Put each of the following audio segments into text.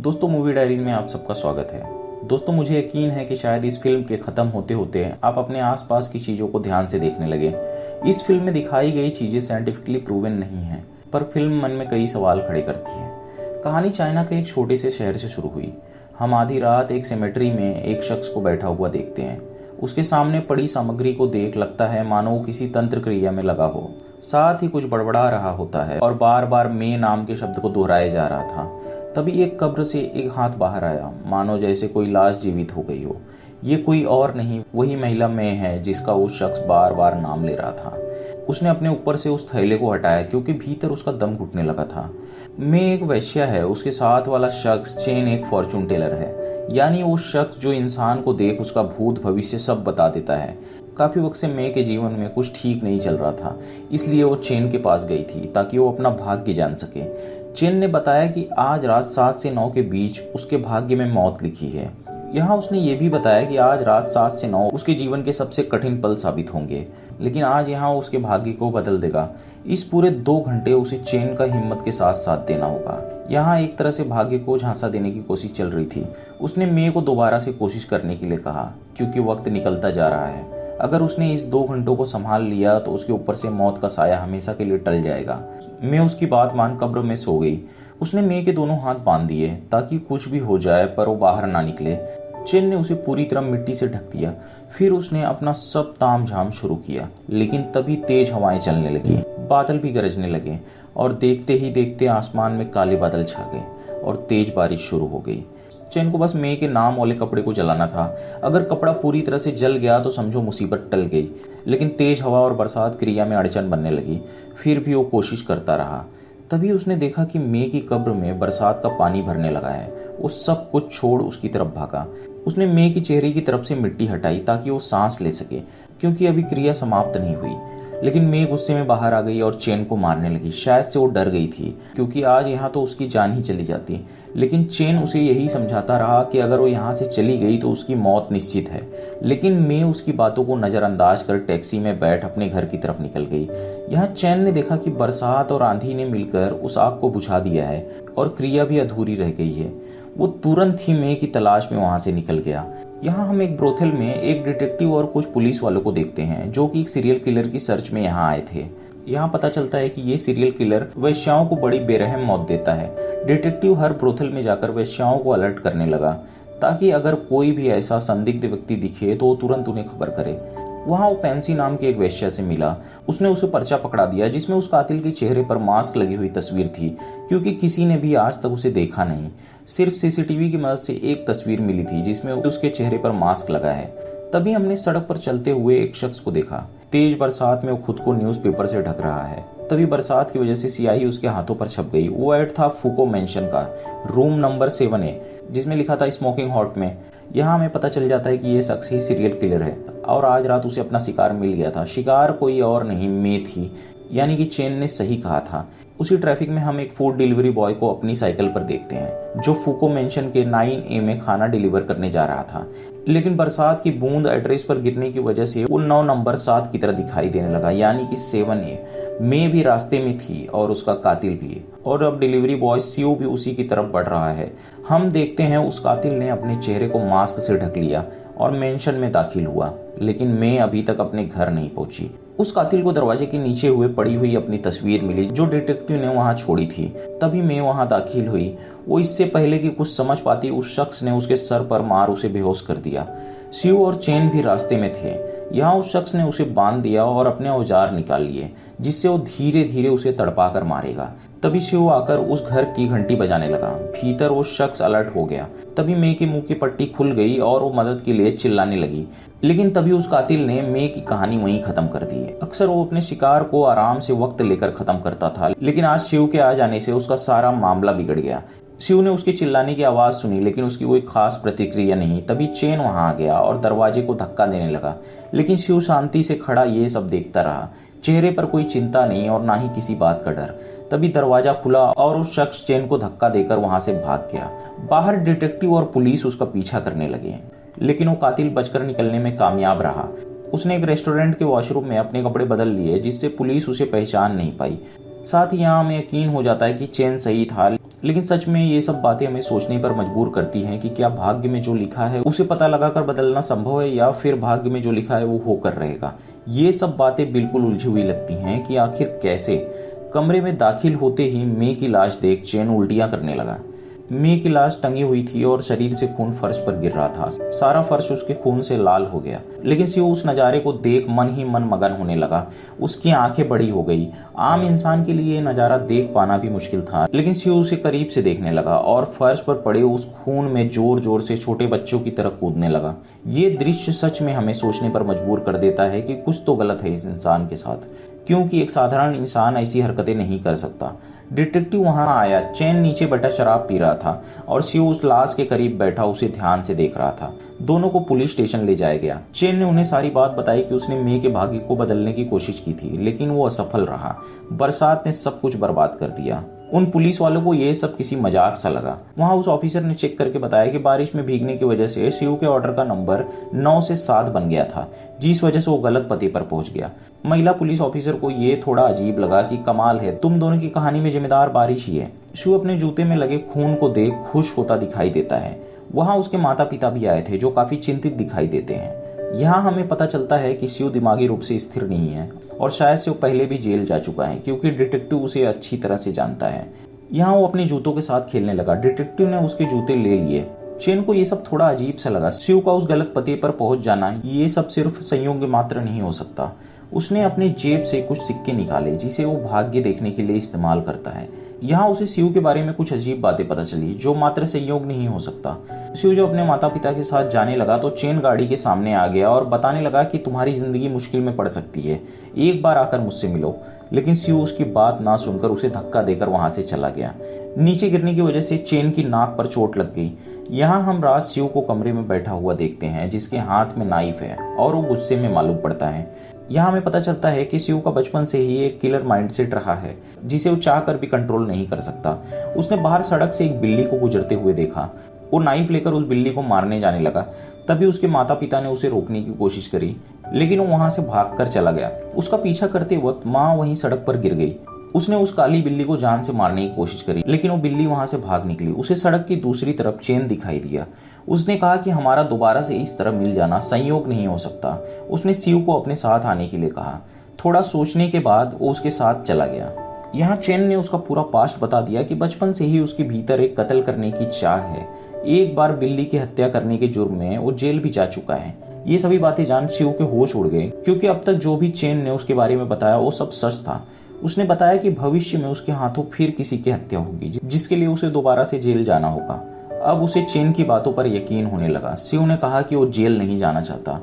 दोस्तों, movie diaries में आप सबका स्वागत है। दोस्तों, मुझे यकीन है कि शायद इस फिल्म के ख़त्म होते होते आप अपने आसपास की चीज़ों को ध्यान से देखने लगे। इस फिल्म में दिखाई गई चीज़ें साइंटिफिकली प्रूवन नहीं हैं, पर फिल्म मन में कई सवाल खड़े करती है। कहानी चाइना के एक छोटे से शहर से शुरू हुई। हम आधी रात एक सेमेट्री में एक शख्स को बैठा हुआ देखते हैं। उसके सामने पड़ी सामग्री को देख लगता है मानो वो किसी तंत्र क्रिया में लगा हो। साथ ही कुछ बड़बड़ा रहा होता है और बार बार मे नाम के शब्द को दोहराया जा रहा था। तभी एक कब्र से एक हाथ बाहर आया, मानो जैसे कोई लाश जीवित हो गई हो। ये कोई और नहीं, वही महिला मे है जिसका उस शख्स बार बार नाम ले रहा था। उसने अपने ऊपर से उस थैले को हटाया क्योंकि भीतर उसका दम घुटने लगा था। मे एक वैश्या है, उसके साथ वाला शख्स चेन एक फॉर्चून टेलर है, यानी वो शख्स जो इंसान को देख उसका भूत भविष्य सब बता देता है। काफी वक्त से मे के जीवन में कुछ ठीक नहीं चल रहा था, इसलिए वो चेन के पास गई थी ताकि वो अपना भाग्य जान सके। चेन ने बताया कि आज रात 7 से 9 के बीच उसके भाग्य में मौत लिखी है। यहाँ उसने ये भी बताया कि आज रात 7 से 9 उसके जीवन के सबसे कठिन पल साबित होंगे, लेकिन आज यहाँ उसके भाग्य को बदल देगा। इस पूरे 2 घंटे उसे चेन का हिम्मत के साथ साथ देना होगा। यहाँ एक तरह से भाग्य को झांसा देने की कोशिश चल रही थी। उसने मे को दोबारा से कोशिश करने के लिए कहा क्योंकि वक्त निकलता जा रहा है। अगर उसने इस 2 घंटों को संभाल लिया तो उसके ऊपर से मौत का साया हमेशा के लिए टल जाएगा। मे उसकी बात मान कब्र में सो गई। उसने मे के दोनों हाथ बांध दिए ताकि कुछ भी हो जाए पर वो बाहर ना निकले। चेन ने उसे पूरी तरह मिट्टी से ढक दिया। फिर उसने अपना सब तामझाम शुरू किया, लेकिन तभी तेज हवाएं चलने लगी, बादल भी गरजने लगे और देखते ही देखते आसमान में काले बादल छा गए और तेज बारिश शुरू हो गई। चेन को बस मे के नाम वाले कपड़े को जलाना था। अगर कपड़ा पूरी तरह से जल गया तो समझो मुसीबत टल गई, लेकिन तेज हवा और बरसात क्रिया में अड़चन बनने लगी। फिर भी वो कोशिश करता रहा। तभी उसने देखा कि मे की कब्र में बरसात का पानी भरने लगा है। वो सब कुछ छोड़ उसकी तरफ भागा। उसने मे की चेहरे की तरफ से मिट्टी हटाई ताकि वो सांस ले सके, क्योंकि अभी क्रिया समाप्त नहीं हुई। लेकिन मे गुस्से में बाहर आ गई और चेन को मारने लगी। शायद से वो डर गई थी क्योंकि आज यहाँ तो उसकी जान ही चली जाती। लेकिन चेन उसे यही समझाता रहा कि अगर वो यहाँ से चली गई तो उसकी मौत निश्चित है। लेकिन मे उसकी बातों को नज़रअंदाज कर टैक्सी में बैठ अपने घर की तरफ निकल गई। यहाँ चैन ने देखा कि बरसात और आंधी ने मिलकर उस आग को बुझा दिया है और क्रिया भी अधूरी रह गई है। वो तुरंत ही मे की तलाश में वहां से निकल गया। यहाँ हम एक ब्रोथल में एक डिटेक्टिव और कुछ पुलिस वालों को देखते हैं जो कि एक सीरियल किलर की सर्च में यहाँ आए थे। यहाँ पता चलता है कि ये सीरियल किलर वेश्याओं को बड़ी बेरहम मौत देता है। डिटेक्टिव हर ब्रोथल में जाकर वेश्याओं को अलर्ट करने लगा ताकि अगर कोई भी ऐसा संदिग्ध व्यक्ति दिखे तो वो तुरंत उन्हें खबर करे। वहाँ वो पैंसी नाम की एक वेश्या से मिला। उसने उसे पर्चा पकड़ा दिया जिसमें उस कातिल के चेहरे पर मास्क लगी हुई तस्वीर थी, क्योंकि किसी ने भी आज तक उसे देखा नहीं। सिर्फ सीसीटीवी की मदद से एक तस्वीर मिली थी जिसमें उसके चेहरे पर मास्क लगा है। तभी हमने सड़क पर चलते हुए एक शख्स को देखा। तेज बरसात में वो खुद को न्यूज़पेपर से ढक रहा है। तभी बरसात की वजह से स्याही उसके हाथों पर छप गई। वो ऐड था फूको मेंशन का, रूम नंबर 7A, जिसमें लिखा था स्मोकिंग हॉट में। यहाँ हमें पता चल जाता है कि ये शख्स ही सीरियल किलर है और आज रात उसे अपना शिकार मिल गया था। शिकार कोई और नहीं, मे थी, यानी कि चेन ने सही कहा था। उसी ट्रैफिक में हम एक फूड डिलीवरी बॉय को अपनी साइकिल पर देखते हैं जो फूको मेंशन के 9A में खाना डिलीवर करने जा रहा था। लेकिन बरसात की बूंद एड्रेस पर गिरने की वजह से वो 9 नंबर 7 की तरह दिखाई देने लगा, यानी कि 7A। मे भी रास्ते में थी और उसका कातिल भी, और अब डिलीवरी बॉय सीओ भी उसी की तरफ बढ़ रहा है। हम देखते हैं उस कातिल ने अपने चेहरे को मास्क से ढक लिया और मेंशन में दाखिल हुआ, लेकिन मे अभी तक अपने घर नहीं पहुंची। उस कातिल को दरवाजे के नीचे हुए पड़ी हुई अपनी तस्वीर मिली जो डिटेक्टिव ने वहां छोड़ी थी। तभी मे वहां दाखिल हुई। वो इससे पहले कि कुछ समझ पाती उस शख्स ने उसके सर पर मार उसे बेहोश कर दिया। शिव और चेन भी रास्ते में थे। यहाँ उस शख्स ने उसे बांध दिया और अपने औजार निकाल लिए जिससे वो धीरे धीरे उसे तड़पा कर मारेगा। तभी शिव आकर उस घर की घंटी बजाने लगा। भीतर वो शख्स अलर्ट हो गया। तभी मे की मुंह की पट्टी खुल गई और वो मदद के लिए चिल्लाने लगी, लेकिन तभी उस कातिल ने मे की कहानी वहीं खत्म कर दी। अक्सर वो अपने शिकार को आराम से वक्त लेकर खत्म करता था, लेकिन आज शिव के आ जाने से उसका सारा मामला बिगड़ गया। शिव ने उसके चिल्लाने की आवाज सुनी, लेकिन उसकी कोई खास प्रतिक्रिया नहीं। तभी चेन वहां आ गया और दरवाजे को धक्का देने लगा, लेकिन शिव शांति से खड़ा ये सब देखता रहा। चेहरे पर कोई चिंता नहीं और ना ही किसी बात का डर। तभी दरवाजा खुला और उस शख्स चेन को धक्का देकर वहां से भाग गया। बाहर डिटेक्टिव और पुलिस उसका पीछा करने लगे, लेकिन वो कातिल बचकर निकलने में कामयाब रहा। उसने एक रेस्टोरेंट के वॉशरूम में अपने कपड़े बदल लिए जिससे पुलिस उसे पहचान नहीं पाई। साथ ही यहाँ हमें यकीन हो जाता है कि चेन सही था, लेकिन सच में ये सब बातें हमें सोचने पर मजबूर करती हैं कि क्या भाग्य में जो लिखा है उसे पता लगाकर बदलना संभव है, या फिर भाग्य में जो लिखा है वो होकर रहेगा। ये सब बातें बिल्कुल उलझी हुई लगती हैं कि आखिर कैसे। कमरे में दाखिल होते ही मे की लाश देख चैन उल्टियां करने लगा। मे की लाश टंगी हुई थी और शरीर से खून फर्श पर गिर रहा था। सारा फर्श उसके खून से लाल हो गया। लेकिन शिव उस नज़ारे को देख मन ही मन मगन होने लगा। उसकी आंखें बड़ी हो गई। आम इंसान के लिए ये नज़ारा देख पाना भी मुश्किल था, लेकिन शिव उसे करीब से देखने लगा और फर्श पर पड़े उस खून में जोर जोर से छोटे बच्चों की तरह कूदने लगा। ये दृश्य सच में हमें सोचने पर मजबूर कर देता है कि कुछ तो गलत है इस इंसान के साथ, क्योंकि एक साधारण इंसान ऐसी हरकतें नहीं कर सकता। डिटेक्टिव वहां आया। चैन नीचे बैठा शराब पी रहा था और शिव उस लाश के करीब बैठा उसे ध्यान से देख रहा था। दोनों को पुलिस स्टेशन ले जाया गया। चैन ने उन्हें सारी बात बताई कि उसने मे के भाग्य को बदलने की कोशिश की थी, लेकिन वो असफल रहा। बरसात ने सब कुछ बर्बाद कर दिया। उन पुलिस वालों को ये सब किसी मजाक सा लगा। वहां उस ऑफिसर ने चेक करके बताया कि बारिश में भीगने की वजह से शिव के ऑर्डर का नंबर 9 से 7 बन गया था, जिस वजह से वो गलत पते पर पहुंच गया। महिला पुलिस ऑफिसर को ये थोड़ा अजीब लगा कि कमाल है, तुम दोनों की कहानी में जिम्मेदार बारिश ही है। शिव अपने जूते में लगे खून को देख खुश होता दिखाई देता है। वहां उसके माता पिता भी आए थे, जो काफी चिंतित दिखाई देते हैं। यहाँ हमें पता चलता है कि शिव दिमागी रूप से स्थिर नहीं है और शायद से वो पहले भी जेल जा चुका है, क्योंकि डिटेक्टिव उसे अच्छी तरह से जानता है। यहाँ वो अपने जूतों के साथ खेलने लगा। डिटेक्टिव ने उसके जूते ले लिए। चैन को ये सब थोड़ा अजीब सा लगा। शिव का उस गलत पते पर पहुंच जाना, ये सब सिर्फ संयोग मात्र नहीं हो सकता। उसने अपने जेब से कुछ सिक्के निकाले जिसे वो भाग्य देखने के लिए इस्तेमाल करता है। यहाँ उसे शिव के बारे में कुछ अजीब बातें पता चली, जो मात्र संयोग नहीं हो सकता। शिव जब अपने माता पिता के साथ जाने लगा तो चैन गाड़ी के सामने आ गया और बताने लगा कि तुम्हारी जिंदगी मुश्किल में पड़ सकती है, एक बार आकर मुझसे मिलो। लेकिन शिव उसकी बात ना सुनकर उसे धक्का देकर वहां से चला गया। नीचे गिरने की वजह से चैन की नाक पर चोट लग गई। यहाँ हम राज शिव को कमरे में बैठा हुआ देखते हैं, जिसके हाथ में नाइफ है और वो गुस्से में मालूम पड़ता है। यहाँ हमें पता चलता है कि शिव का बचपन से ही एक किलर माइंडसेट रहा है, जिसे वो चाह कर भी कंट्रोल नहीं कर सकता। उसने बाहर सड़क से एक बिल्ली को गुजरते हुए देखा। वो नाइफ लेकर उस बिल्ली को मारने जाने लगा। तभी उसके माता पिता ने उसे रोकने की कोशिश करी, लेकिन वो वहां से भागकर चला गया। उसका पीछा करते वक्त माँ वहीं सड़क पर गिर गई। उसने उस काली बिल्ली को जान से मारने की कोशिश करी, लेकिन वो बिल्ली वहां से भाग निकली। उसे सड़क की दूसरी तरफ चैन दिखाई दिया। उसने कहा कि हमारा दोबारा से इस तरह मिल जाना संयोग नहीं हो सकता। उसने शिव को अपने साथ आने के लिए कहा। थोड़ा सोचने के बाद वो उसके साथ चला गया। यहाँ चैन ने उसका पूरा पास्ट बता दिया कि बचपन से ही उसके भीतर एक कत्ल करने की चाह है। एक बार बिल्ली की हत्या करने के जुर्म में वो जेल भी जा चुका है। ये सभी बातें जान शिव के होश उड़ गए, क्योंकि अब तक जो भी चैन ने उसके बारे में बताया वो सब सच था। उसने बताया कि भविष्य में उसके हाथों फिर किसी की हत्या होगी, जिसके लिए उसे दोबारा से जेल जाना होगा। अब उसे चैन की बातों पर यकीन होने लगा। शिव ने कहा कि वो जेल नहीं जाना चाहता।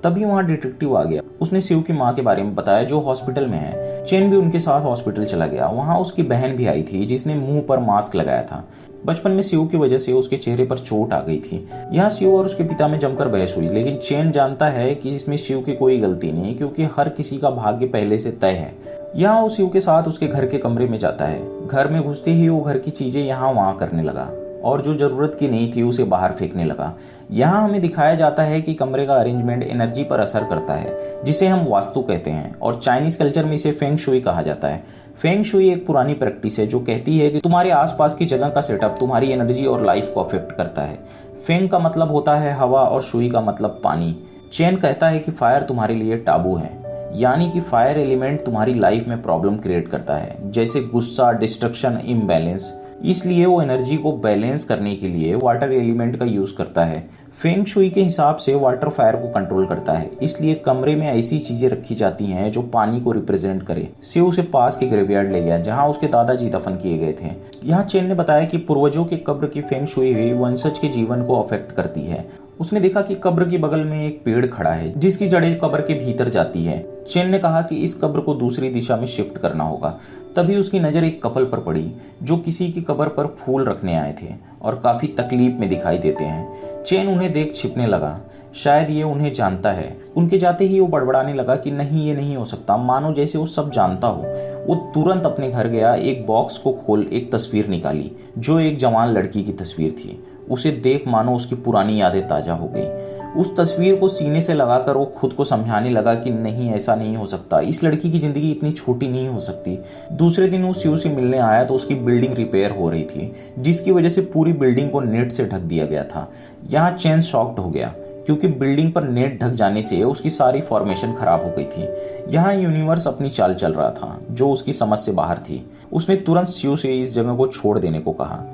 तभी वहाँ डिटेक्टिव आ गया। उसने शिव की माँ के बारे में बताया, जो हॉस्पिटल में है। चैन भी उनके साथ हॉस्पिटल चला गया। वहाँ उसकी बहन भी आई थी, जिसने मुंह पर मास्क लगाया था। बचपन में शिव की वजह से उसके चेहरे पर चोट आ गई थी। यहाँ शिव और उसके पिता में जमकर बहस हुई, लेकिन चैन जानता है कि इसमें शिव की कोई गलती नहीं, क्योंकि हर किसी का भाग्य पहले से तय है। यहाँ वो शिव के साथ उसके घर के कमरे में जाता है। घर में घुसते ही वो घर की चीजें यहाँ वहाँ करने लगा और जो जरूरत की नहीं थी उसे बाहर फेंकने लगा। यहाँ हमें दिखाया जाता है कि कमरे का अरेंजमेंट एनर्जी पर असर करता है, जिसे हम वास्तु कहते हैं, और चाइनीज कल्चर में इसे फेंग शुई कहा जाता है। फेंग शुई एक पुरानी प्रैक्टिस है जो कहती है कि तुम्हारे आसपास की जगह का सेटअप तुम्हारी एनर्जी और लाइफ को अफेक्ट करता है। फेंग का मतलब होता है हवा और शुई का मतलब पानी। चैन कहता है कि फायर तुम्हारे लिए टाबू है, यानी कि फायर एलिमेंट तुम्हारी लाइफ में प्रॉब्लम क्रिएट करता है, जैसे गुस्सा, डिस्ट्रक्शन, इम्बैलेंस। इसलिए वो एनर्जी को बैलेंस करने के लिए वाटर एलिमेंट का यूज करता है। फेंग शुई के हिसाब से वाटर फायर को कंट्रोल करता है, इसलिए कमरे में ऐसी चीजें रखी जाती हैं जो पानी को रिप्रेजेंट करे। शिव उसे पास के ग्रेवयार्ड ले गया, जहां उसके दादाजी दफन किए गए थे। यहाँ चैन ने बताया कि पूर्वजों के कब्र की फेंग शुई हुई वंशज के जीवन को अफेक्ट करती है। उसने देखा कि कब्र के बगल में एक पेड़ खड़ा है, जिसकी जड़ें कब्र के भीतर जाती है। चैन ने कहा कि इस कब्र को दूसरी दिशा में शिफ्ट करना होगा। तभी उसकी नजर एक कपल पर पड़ी, जो किसी की कब्र पर फूल रखने आए थे और काफी तकलीफ में दिखाई देते हैं। चैन उन्हें देख छिपने लगा, शायद ये उन्हें जानता है। उनके जाते ही वो बड़बड़ाने लगा कि नहीं, ये नहीं हो सकता, मानो जैसे वो सब जानता हो। वो तुरंत अपने घर गया, एक बॉक्स को खोल एक तस्वीर निकाली, जो एक जवान लड़की की तस्वीर थी। उसे देख मानो उसकी पुरानी यादें ताजा हो गई। उस तस्वीर को सीने से लगाकर वो खुद को समझाने लगा कि नहीं, ऐसा नहीं हो सकता, इस लड़की की जिंदगी इतनी छोटी नहीं हो सकती। दूसरे दिन वो शिव से मिलने आया तो उसकी बिल्डिंग रिपेयर हो रही थी, जिसकी वजह से पूरी बिल्डिंग को नेट से ढक दिया गया था। यहाँ चेन शॉक्ड हो गया क्योंकि बिल्डिंग पर नेट ढक जाने से उसकी सारी फॉर्मेशन खराब हो गई थी। यहाँ यूनिवर्स अपनी चाल चल रहा था जो उसकी समझ से बाहर थी। उसने तुरंत शिव से इस जगह को छोड़ देने को कहा।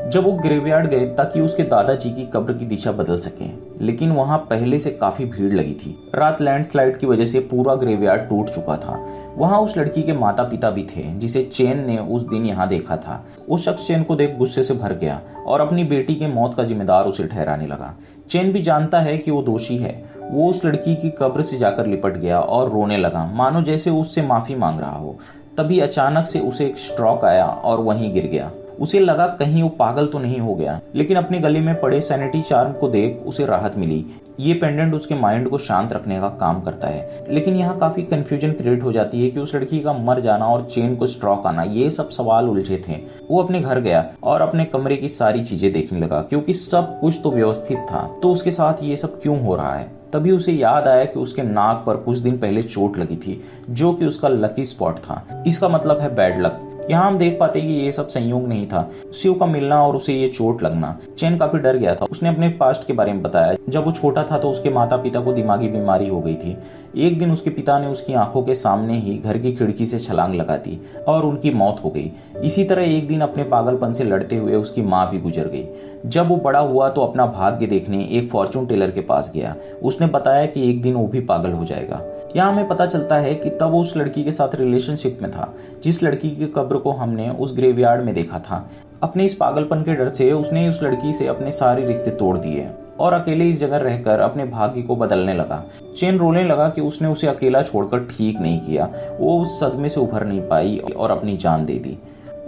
जब वो ग्रेवयार्ड गए ताकि उसके दादाजी की कब्र की दिशा बदल सके, लेकिन वहां पहले से काफी भीड़ लगी थी। रात लैंडस्लाइड की वजह से पूरा ग्रेवयार्ड टूट चुका था। वहां उस लड़की के माता पिता भी थे जिसे चेन ने उस दिन यहाँ देखा था। उस शख्स चेन को देख गुस्से से भर गया और अपनी बेटी के मौत का जिम्मेदार उसे ठहराने लगा। चेन भी जानता है कि वो दोषी है। वो उस लड़की की कब्र से जाकर लिपट गया और रोने लगा, मानो जैसे उससे माफी मांग रहा हो। तभी अचानक से उसे एक स्ट्रोक आया और वहीं गिर गया। उसे लगा कहीं वो पागल तो नहीं हो गया, लेकिन अपने गले में पड़े सैनिटी चार्म को देख उसे राहत मिली। ये पेंडेंट उसके माइंड को शांत रखने का काम करता है। लेकिन यहाँ काफी कंफ्यूजन क्रिएट हो जाती है कि उस लड़की का मर जाना और चेन को स्ट्रोक आना, ये सब सवाल उलझे थे। वो अपने घर गया और अपने कमरे की सारी चीजें देखने लगा, क्योंकि सब कुछ तो व्यवस्थित था, तो उसके साथ ये सब क्यों हो रहा है। तभी उसे याद आया कि उसके नाक पर कुछ दिन पहले चोट लगी थी, जो कि उसका लकी स्पॉट था। इसका मतलब है बैड लक। यहाँ हम देख पाते कि ये सब संयोग नहीं था, शिव का मिलना और उसे ये चोट लगना। चेन काफी डर गया था। उसने अपने पास्ट के बारे में बताया। जब वो छोटा था तो उसके माता पिता को दिमागी बीमारी हो गई थी। एक दिन उसके पिता ने उसकी आंखों के सामने ही घर की खिड़की से छलांग लगा दी और उनकी मौत हो गई। इसी तरह एक दिन अपने पागलपन से लड़ते हुए उसकी माँ भी गुजर गई। जब वो बड़ा हुआ तो अपना भाग्य देखने एक फॉर्चून टेलर के पास गया। उसने बताया कि एक दिन वो भी पागल हो जाएगा। यहाँ हमें पता चलता है कि तब वो उस लड़की के साथ रिलेशनशिप में था जिस लड़की की कब्र को हमने उस ग्रेवयार्ड में देखा था। अपने इस पागलपन के डर से उसने उस लड़की से अपने सारे रिश्ते तोड़ दिए और अकेले इस जगह रहकर अपने भाग्य को बदलने लगा। चेन रोने लगा कि उसने उसे अकेला छोड़कर ठीक नहीं किया। वो उस सदमे से उभर नहीं पाई और अपनी जान दे दी।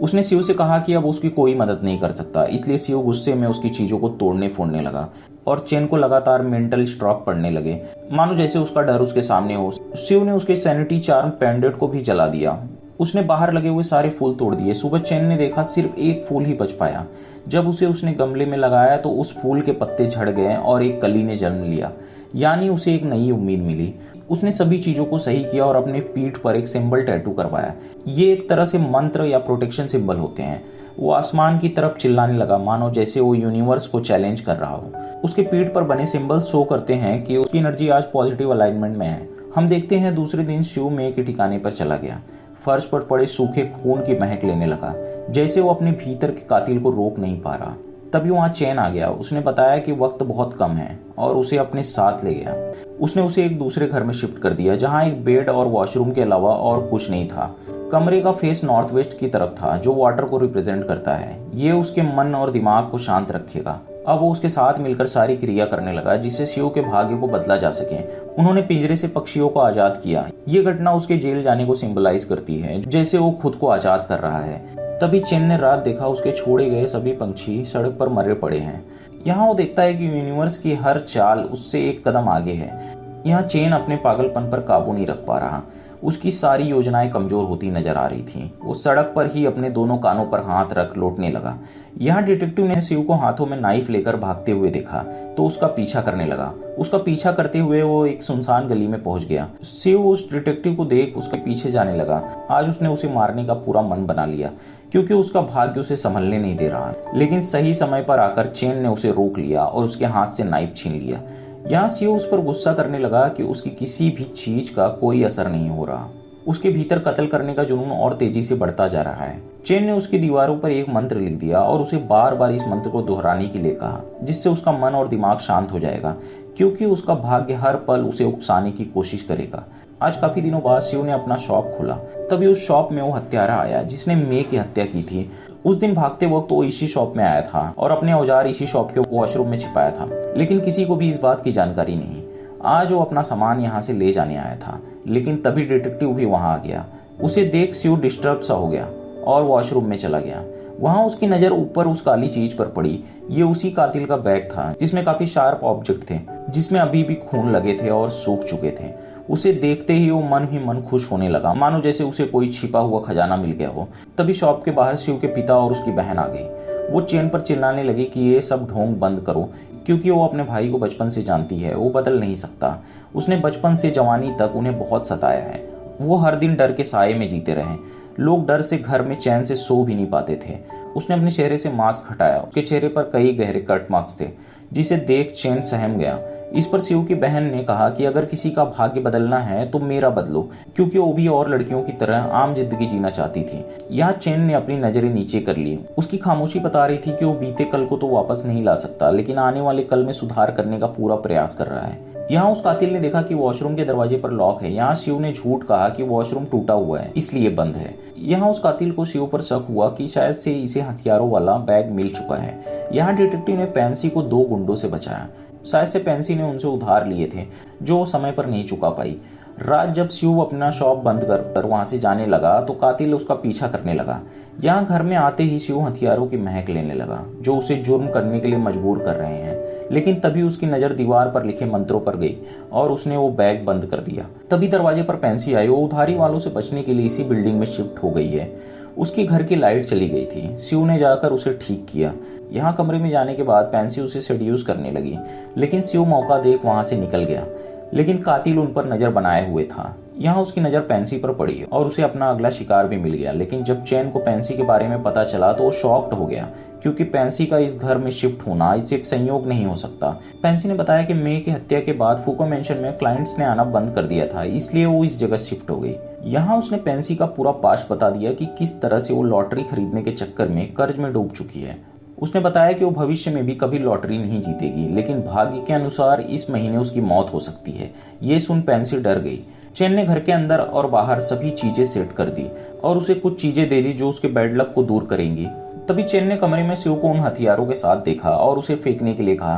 उसने शिव से कहा कि अब उसकी कोई मदद नहीं कर सकता, इसलिए शिव गुस्से में उसकी चीजों को तोड़ने फोड़ने लगा और चेन को लगातार मेंटल स्ट्रोक पड़ने लगे, मानो जैसे उसका डर उसके सामने हो। शिव ने उसके सैनिटी चार्म पेंडेंट को भी जला दिया। उसने बाहर लगे हुए सारे फूल तोड़ दिए। सुबह चेन ने देखा सिर्फ एक फूल ही बच पाया। जब उसे उसने गमले में लगाया तो उस फूल के पत्ते झड़ गए और एक कली ने जन्म लिया, यानी उसे एक नई उम्मीद मिली। उसने सभी चीजों को सही किया और अपने पीठ पर एक सिंबल टैटू करवाया। ये एक तरह से मंत्र या प्रोटेक्शन सिंबल होते हैं। वो आसमान की तरफ चिल्लाने लगा, मानो जैसे वो यूनिवर्स को चैलेंज कर रहा हो। उसके पीठ पर बने सिंबल शो करते हैं कि उसकी एनर्जी आज पॉजिटिव अलाइनमेंट में है। हम देखते हैं दूसरे दिन शिव में के ठिकाने पर चला गया। फर्श पर पड़े सूखे खून की महक लेने लगा, जैसे वो अपने भीतर के कातिल को रोक नहीं पा रहा। तभी वहाँ चेन आ गया। उसने बताया कि वक्त बहुत कम है और उसे अपने साथ ले गया। उसने उसे एक दूसरे घर में शिफ्ट कर दिया जहाँ एक बेड और वॉशरूम के अलावा और कुछ नहीं था। कमरे का फेस नॉर्थ वेस्ट की तरफ था, जो वाटर को रिप्रेजेंट करता है। ये उसके मन और दिमाग को शांत रखेगा। अब वो उसके साथ मिलकर सारी क्रिया करने लगा जिससे शिव के भाग्य को बदला जा सके। उन्होंने पिंजरे से पक्षियों को आजाद किया। ये घटना उसके जेल जाने को सिंबलाइज करती है, जैसे वो खुद को आजाद कर रहा है। तभी चेन ने रात देखा उसके छोड़े गए सभी पंछी सड़क पर मरे पड़े हैं। यहाँ वो देखता है कि यूनिवर्स की हर चाल उससे एक कदम आगे है। यहाँ चेन अपने पागलपन पर काबू नहीं रख पा रहा। उसकी सारी योजनाएं कमजोर होती नजर आ रही थी। वो सड़क पर ही अपने दोनों कानों पर हाथ रख लौटने लगा। यहाँ डिटेक्टिव ने शिव को हाथों में नाइफ लेकर भागते हुए देखा तो उसका पीछा करने लगा। उसका पीछा करते हुए वो एक सुनसान गली में पहुंच गया। शिव उस डिटेक्टिव को देख उसके पीछे जाने लगा। आज उसने उसे मारने का पूरा मन बना लिया, क्योंकि उसका भाग्य उसे संभलने नहीं दे रहा। लेकिन सही समय पर आकर चेन ने उसे रोक लिया और उसके हाथ से नाइफ छीन लिया। यहाँ शिव उस पर गुस्सा करने लगा कि उसकी किसी भी चीज का कोई असर नहीं हो रहा। उसके भीतर कत्ल करने का जुनून और तेजी से बढ़ता जा रहा है। चेन ने उसकी दीवारों पर एक मंत्र लिख दिया और उसे बार बार इस मंत्र को दोहराने के लिए कहा, जिससे उसका मन और दिमाग शांत हो जाएगा, क्योंकि उसका भाग्य हर पल उसे उकसाने की कोशिश करेगा। आज काफी दिनों बाद शिव ने अपना शॉप खोला। तभी उस शॉप में वो हत्यारा आया जिसने मे की हत्या की थी। उस दिन भागते वक्त वो इसी शॉप में आया था और अपने औजार इसी शॉप के वॉशरूम में छिपाया था, लेकिन किसी को भी इस बात की जानकारी नहीं। आज वो अपना सामान यहाँ से ले जाने आया था, लेकिन तभी डिटेक्टिव भी वहां आ गया। उसे देख शिव डिस्टर्ब सा हो गया और वॉशरूम में चला गया। वहां उसकी नजर ऊपर उस काली चीज पर पड़ी। ये उसी कातिल का बैग था जिसमें काफी शार्प ऑब्जेक्ट थे, जिसमें अभी भी खून लगे थे और सूख चुके थे। उसे देखते ही वो मन ही मन खुश होने लगा, मानो जैसे उसे कोई छिपा हुआ खजाना मिल गया हो। तभी शॉप के बाहर शिव के पिता और उसकी बहन आ गई। वो चेन पर चिल्लाने लगी कि ये सब ढोंग बंद करो, क्योंकि वो अपने भाई को बचपन से जानती है, वो बदल नहीं सकता। उसने बचपन से जवानी तक उन्हें बहुत सताया है। वो हर दिन डर के साए में जीते रहे। लोग डर से घर में चैन से सो भी नहीं पाते थे। उसने अपने चेहरे से मास्क हटाया। उसके चेहरे पर कई गहरे कट मार्क्स थे, जिसे देख चैन सहम गया। इस पर शिव की बहन ने कहा कि अगर किसी का भाग्य बदलना है तो मेरा बदलो, क्योंकि वो भी और लड़कियों की तरह आम जिंदगी जीना चाहती थी। यहाँ चैन ने अपनी नजरें नीचे कर ली। उसकी खामोशी बता रही थी कि वो बीते कल को तो वापस नहीं ला सकता, लेकिन आने वाले कल में सुधार करने का पूरा प्रयास कर रहा है। यहाँ उस कातिल ने देखा कि वॉशरूम के दरवाजे पर लॉक है। यहाँ शिव ने झूठ कहा कि वॉशरूम टूटा हुआ है, इसलिए बंद है। यहाँ उस कातिल को शिव पर शक हुआ कि शायद से इसे हथियारों वाला बैग मिल चुका है। यहाँ डिटेक्टिव ने पेंसी को 2 गुंडों से बचाया। शायद से पेंसी ने उनसे उधार लिए थे, जो वो समय पर नहीं चुका पाई। रात जब शिव अपना शॉप बंद कर वहां से जाने लगा तो कातिल उसका पीछा करने लगा। यहाँ घर में आते ही शिव हथियारों की महक लेने लगा, जो उसे जुर्म करने के लिए मजबूर कर रहे हैं। लेकिन तभी उसकी नजर दीवार पर लिखे मंत्रों पर गई और उसने वो बैग बंद कर दिया। तभी दरवाजे पर पेंसी आई। वो उधारी वालों से बचने के लिए इसी बिल्डिंग में शिफ्ट हो गई है। उसकी घर की लाइट चली गई थी। शिव ने जाकर उसे ठीक किया। यहाँ कमरे में जाने के बाद पेंसी उसे सेड्यूस करने लगी, लेकिन शिव मौका देख वहां से निकल गया। लेकिन कातिल उन पर नजर बनाए हुए था। यहाँ उसकी नजर पेंसी पर पड़ी और उसे अपना अगला शिकार भी मिल गया। लेकिन जब चैन को पेंसी के बारे में पता चला तो वो शॉक्ड हो गया, क्योंकि पेंसी का इस घर में शिफ्ट होना इससे एक संयोग नहीं हो सकता। पेंसी ने बताया कि मे की हत्या के बाद फूको मेंशन में क्लाइंट्स ने आना बंद कर दिया था, इसलिए वो इस जगह शिफ्ट हो गई। यहाँ उसने पेंसी का पूरा पास्ट बता दिया कि किस तरह से वो लॉटरी खरीदने के चक्कर में कर्ज में डूब चुकी है। उसने बताया कि वो भविष्य में भी कभी लॉटरी नहीं जीतेगी, लेकिन भाग्य के अनुसार इस महीने उसकी मौत हो सकती है। ये सुन पेंसी डर गई। चैन ने घर के अंदर और बाहर सभी चीजें सेट कर दी और उसे कुछ चीजें दे दी जो उसके बैड लक को दूर करेंगी। तभी चैन ने कमरे में शिव को उन हथियारों के साथ देखा और उसे फेंकने के लिए कहा।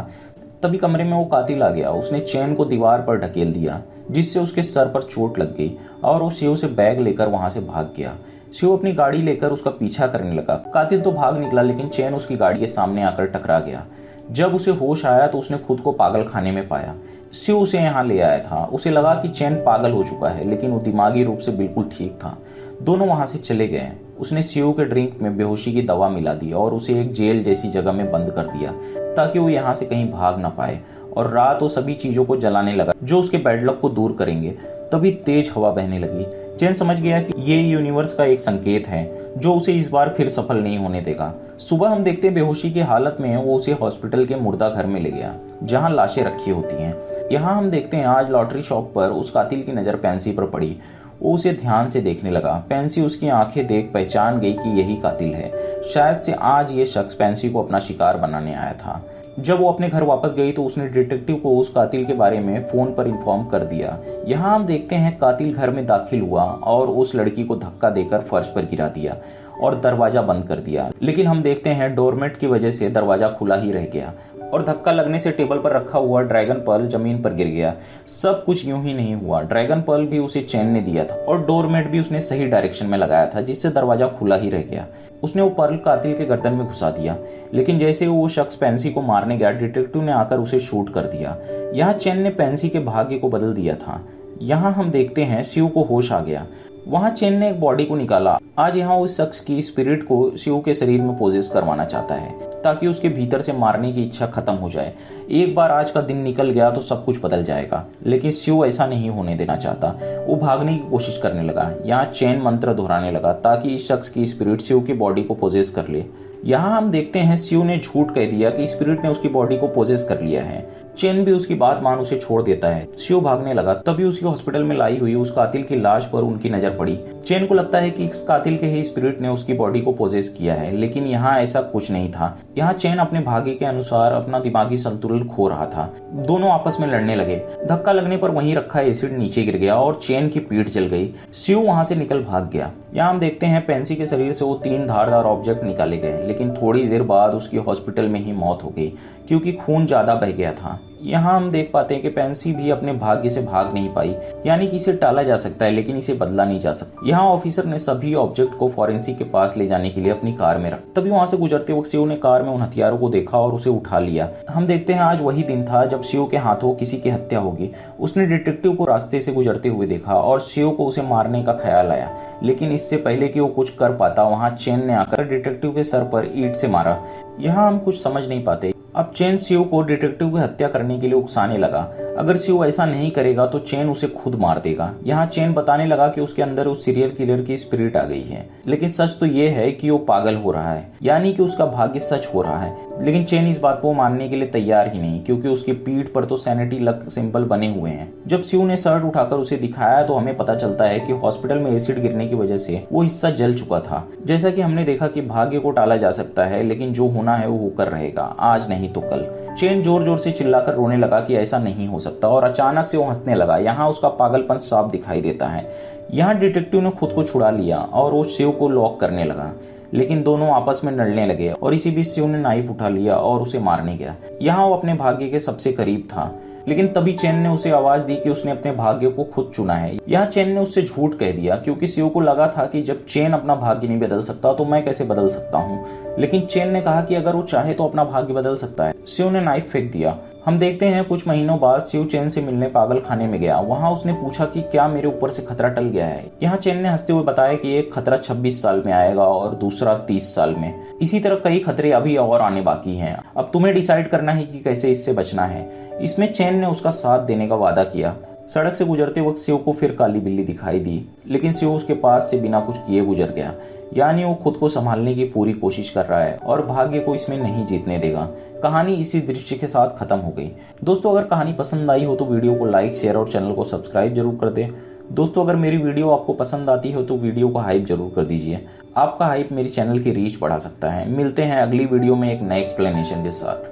तभी कमरे में वो कातिल आ गया। उसने चैन को दीवार पर ढकेल दिया, जिससे उसके सर पर चोट लग गई और वो शिव से बैग लेकर वहां से भाग गया। शिव अपनी गाड़ी लेकर उसका पीछा करने लगा। कातिल तो भाग निकला, लेकिन चैन उसकी गाड़ी के सामने आकर टकरा गया। जब उसे होश आया तो उसने खुद को पागल खाने में पाया। शिव उसे यहाँ ले आया था। उसे लगा कि चैन पागल हो चुका है, लेकिन वो दिमागी रूप से बिल्कुल ठीक था। दोनों वहां से चले गए। उसने शिव के ड्रिंक में बेहोशी की दवा मिला दी और उसे एक जेल जैसी जगह में बंद कर दिया, ताकि वो यहाँ से कहीं भाग ना पाए। और रात वो सभी चीजों को जलाने लगा जो उसके बैड लक को दूर करेंगे। तभी तेज हवा बहने लगी। चैन समझ गया कि ये यूनिवर्स का एक संकेत है, जो उसे इस बार फिर सफल नहीं होने देगा। सुबह हम देखते हैं बेहोशी की हालत में वो उसे हॉस्पिटल के मुर्दा घर में ले गया, जहां लाशें रखी होती हैं। यहाँ हम देखते हैं आज लॉटरी शॉप पर उस कातिल की नजर पेंसी पर पड़ी। वो उसे ध्यान से देखने लगा। पेंसी उसकी आंखें देख पहचान गई कि यही कातिल है। शायद से आज ये शख्स पेंसी को अपना शिकार बनाने आया था। जब वो अपने घर वापस गई तो उसने डिटेक्टिव को उस कातिल के बारे में फोन पर इन्फॉर्म कर दिया। यहाँ हम देखते हैं कातिल घर में दाखिल हुआ और उस लड़की को धक्का देकर फर्श पर गिरा दिया और दरवाजा बंद कर दिया। लेकिन हम देखते हैं डोरमेट की वजह से दरवाजा खुला ही रह गया और धक्का लगने से टेबल पर रखा हुआ ड्रैगन पर्ल जमीन पर गिर गया। सब कुछ यूं ही नहीं हुआ। ड्रैगन पर्ल भी उसे चैन ने दिया था और डोरमेट भी उसने सही डायरेक्शन में लगाया था, जिससे दरवाजा खुला ही रह गया। उसने वो पर्ल कातिल के गर्दन में घुसा दिया, लेकिन जैसे वो शख्स पेंसी को मारने गया, डिटेक्टिव ने आकर उसे शूट कर दिया। यहाँ चैन ने पेंसी के भाग्य को बदल दिया था। यहाँ हम देखते हैं शिव को होश आ गया। वहां चैन ने एक बॉडी को निकाला। आज यहाँ उस शख्स की स्पिरिट को शिव के शरीर में पोजेस करवाना चाहता है, ताकि उसके भीतर से मारने की इच्छा खत्म हो जाए। एक बार आज का दिन निकल गया तो सब कुछ बदल जाएगा, लेकिन शिव ऐसा नहीं होने देना चाहता। वो भागने की कोशिश करने लगा। यहाँ चैन मंत्र दोहराने लगा ताकि इस शख्स की स्पिरिट शिव की बॉडी को पोजेस कर ले। यहाँ हम देखते हैं शिव ने झूठ कह दिया कि स्पिरिट ने उसकी बॉडी को पोजेस कर लिया है। चैन भी उसकी बात मान उसे छोड़ देता है। शिव भागने लगा। तभी उसकी हॉस्पिटल में लाई हुई उस कातिल की लाश पर उनकी नजर पड़ी। चैन को लगता है कि इस कातिल के ही स्पिरिट ने उसकी बॉडी को पोजेस किया है, लेकिन यहाँ ऐसा कुछ नहीं था। यहाँ चैन अपने भाग्य के अनुसार अपना दिमागी संतुलन खो रहा था। दोनों आपस में लड़ने लगे। धक्का लगने पर वहीं रखा एसिड नीचे गिर गया और चैन की पीठ जल गई। शिव वहां से निकल भाग गया। यहाँ हम देखते हैं पेंसी के शरीर से वो 3 धारदार ऑब्जेक्ट निकाले गए, लेकिन थोड़ी देर बाद उसकी हॉस्पिटल में ही मौत हो गई, क्योंकि खून ज्यादा बह गया था। यहाँ हम देख पाते हैं कि पेंसी भी अपने भाग्य से भाग नहीं पाई, यानी कि इसे टाला जा सकता है लेकिन इसे बदला नहीं जा सकता। यहाँ ऑफिसर ने सभी ऑब्जेक्ट को फॉरेंसिक के पास ले जाने के लिए अपनी कार में रखा। तभी वहां से गुजरते वक्त शिव ने कार में उन हथियारों को देखा और उसे उठा लिया। हम देखते हैं आज वही दिन था जब शिव के हाथों किसी की हत्या होगी। उसने डिटेक्टिव को रास्ते से गुजरते हुए देखा और शिव को उसे मारने का ख्याल आया, लेकिन इससे पहले कि वो कुछ कर पाता वहां चेन ने आकर डिटेक्टिव के सर पर ईंट से मारा। यहाँ हम कुछ समझ नहीं पाते। अब चेन शिव को डिटेक्टिव की हत्या करने के लिए उकसाने लगा। अगर शिव ऐसा नहीं करेगा तो चेन उसे खुद मार देगा। यहाँ चेन बताने लगा कि उसके अंदर उस सीरियल किलर की स्पिरिट आ गई है, लेकिन सच तो ये है कि वो पागल हो रहा है, यानी कि उसका भाग्य सच हो रहा है। लेकिन चेन इस बात को मानने के लिए तैयार ही नहीं, क्योंकि उसकी पीठ पर तो सैनिटी लक सिंबल बने हुए हैं। जब शिव ने शर्ट उठाकर उसे दिखाया तो हमें पता चलता है कि हॉस्पिटल में एसिड गिरने की वजह से वो हिस्सा जल चुका था। जैसा कि हमने देखा कि भाग्य को टाला जा सकता है, लेकिन जो होना है वो होकर रहेगा, आज नहीं तो कल। चेन जोर जोर से चिल्लाकर रोने लगा कि ऐसा नहीं हो सकता, और अचानक से वो हंसने लगा। यहाँ उसका पागलपन साफ दिखाई देता है। यहाँ डिटेक्टिव ने खुद को छुड़ा लिया और वो शिव को लॉक करने लगा, लेकिन दोनों आपस में लड़ने लगे और इसी बीच शिव ने नाइफ उठा लिया और उसे मारने गया। यहाँ वो अपने भाग्य के सबसे करीब था, लेकिन तभी चेन ने उसे आवाज दी कि उसने अपने भाग्य को खुद चुना है। यहाँ चेन ने उससे झूठ कह दिया, क्योंकि शिव को लगा था कि जब चेन अपना भाग्य नहीं बदल सकता तो मैं कैसे बदल सकता हूँ। लेकिन चेन ने कहा कि अगर वो चाहे तो अपना भाग्य बदल सकता है। शिव ने नाइफ फेंक दिया। हम देखते हैं कुछ महीनों बाद शिव चेन से मिलने पागल खाने में गया। वहां उसने पूछा कि क्या मेरे ऊपर से खतरा टल गया है। यहाँ चेन ने हंसते हुए बताया कि एक खतरा 26 साल में आएगा और दूसरा 30 साल में। इसी तरह कई खतरे अभी और आने बाकी हैं। अब तुम्हें डिसाइड करना है कि कैसे इससे बचना है। इसमें चेन ने उसका साथ देने का वादा किया। सड़क से गुजरते वक्त शिव को फिर काली बिल्ली दिखाई दी, लेकिन शिव उसके पास से बिना कुछ किए गुजर गया। यानी वो खुद को संभालने की पूरी कोशिश कर रहा है और भाग्य को इसमें नहीं जीतने देगा। कहानी इसी दृश्य के साथ खत्म हो गई। दोस्तों, अगर कहानी पसंद आई हो तो वीडियो को लाइक, शेयर और चैनल को सब्सक्राइब जरूर कर दें। दोस्तों, अगर मेरी वीडियो आपको पसंद आती हो तो वीडियो को हाइप जरूर कर दीजिए। आपका हाइप मेरे चैनल की रीच बढ़ा सकता है। मिलते हैं अगली वीडियो में एक नए एक्सप्लेनेशन के साथ।